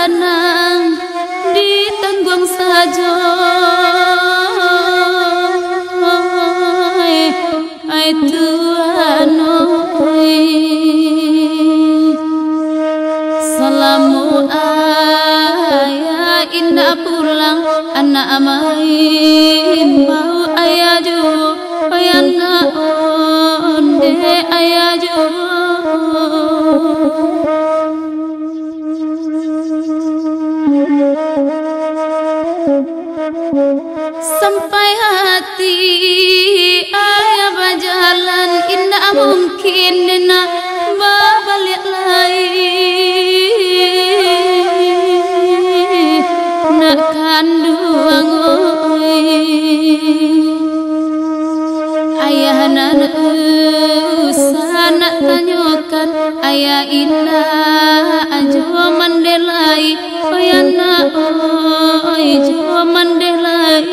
sanang ditanggung saja ai Tuhan salamu ayah indah pulang anak amai mau ayah jo ayana onde ayah jo sampai hati ayah berjalan indah mungkin dena balik lagi nak kandung ayah nana usah nak tanyakan ayah indah ajo mandelai ayana oi jo mandelai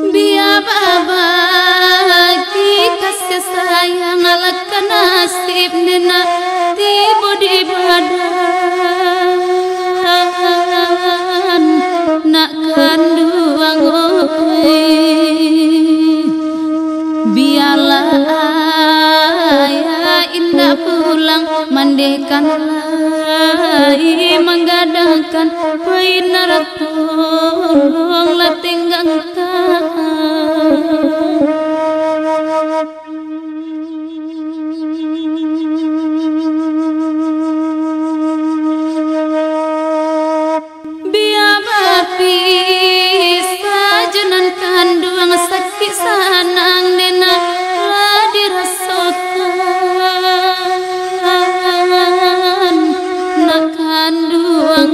biar baba kasih sayang alakan nasib nena tiba di badan nak kandung biarlah ayah indah pulang mandikan lagi menggadangkan painar tolong lah tinggalkan biar bapi sajunan kandung sakit sanang nena lah dirasakan nak kandung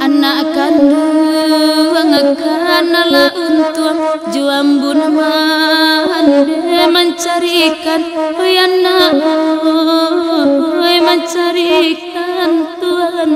anak kandung kanalah untung juambun mande mencarikan anak mencarikan Tuhan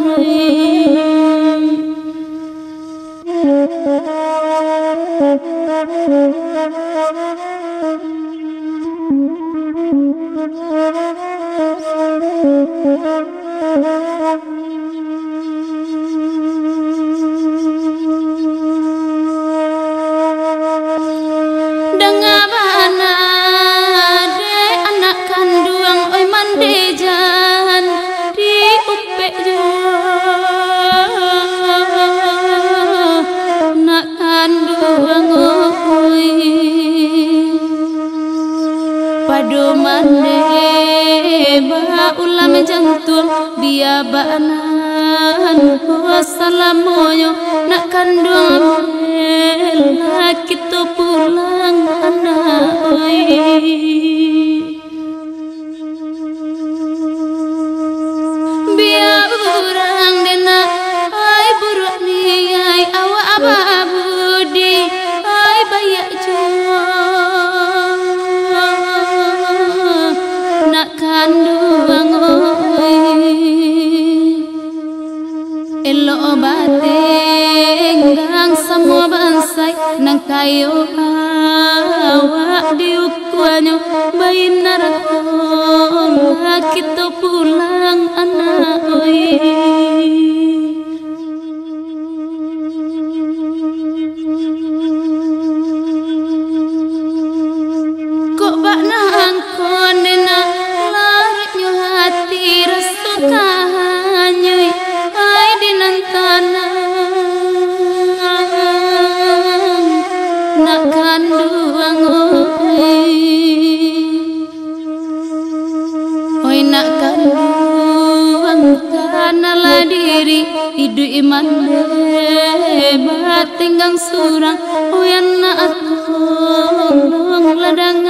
dengar mana de anak kandung oi mandejan di upek jo nak kandung oi padu mande ba ulam jantung biar banan wassalamuyo nak kandung kita pulang anak oi biar urang dena ai buruk ni ai awak abudi ai bayak jo nak kandung oi elok bateng gang semua bansai nang kayu awak diukuanyo bainar kita pulang anak oi kok bak nang konena laritnya hati rasa kahanyai ai dinan tanah nak kandung oi nak kandung kanalah diri hidu iman batinggang surang oi anak tolong ladang